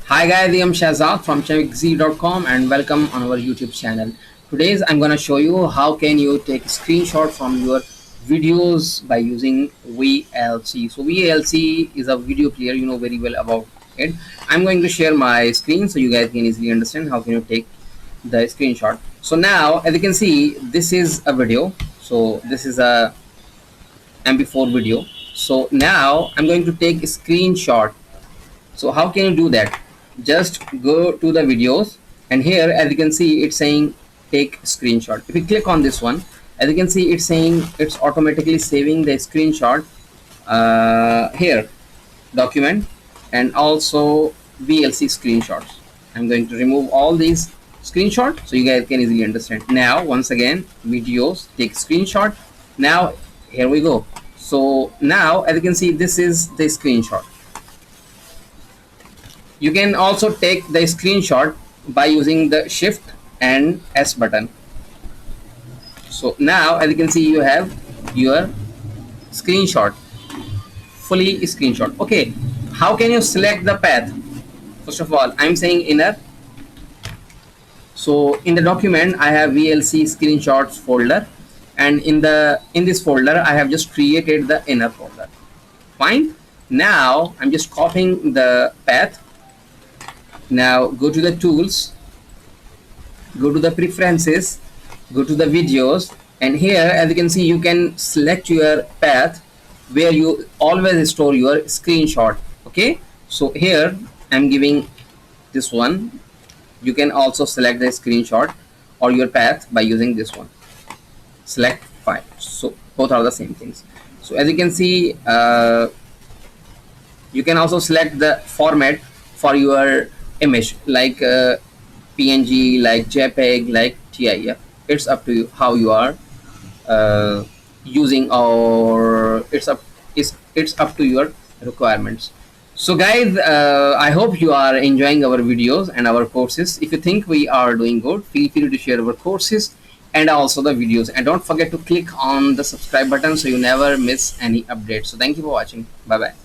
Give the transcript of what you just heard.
Hi guys, I am Shahzad from chemixz.com and welcome on our YouTube channel. Today I'm gonna show you how can you take a screenshot from your videos by using VLC. So VLC is a video player, you know very well about it. I'm going to share my screen so you guys can easily understand how can you take the screenshot. So now as you can see, this is a video. So this is a MP4 video. So now I'm going to take a screenshot. So how can you do that? Just go to the videos, and here as you can see it's saying take screenshot. If you click on this one, as you can see it's saying it's automatically saving the screenshot here, document, and also VLC screenshots. I'm going to remove all these screenshots so you guys can easily understand. Now once again, videos, take screenshot. Now here we go. So now as you can see, this is the screenshot. You can also take the screenshot by using the shift and S button. So now as you can see, you have your screenshot, fully screenshot. Okay, how can you select the path? First of all, I'm saying inner. So in the document I have VLC screenshots folder, and in this folder I have just created the inner folder. Fine. Now I'm just copying the path. Now go to the tools, go to the preferences, go to the videos, and here as you can see you can select your path where you always store your screenshot. Okay, so here I'm giving this one. You can also select the screenshot or your path by using this one, select file. So both are the same things. So as you can see, you can also select the format for your image, like PNG, like JPEG, like TIF. It's up to you how you are using, or it's up to your requirements. So guys, I hope you are enjoying our videos and our courses. If you think we are doing good, feel free to share our courses and also the videos, and don't forget to click on the subscribe button so you never miss any updates. So thank you for watching. Bye bye.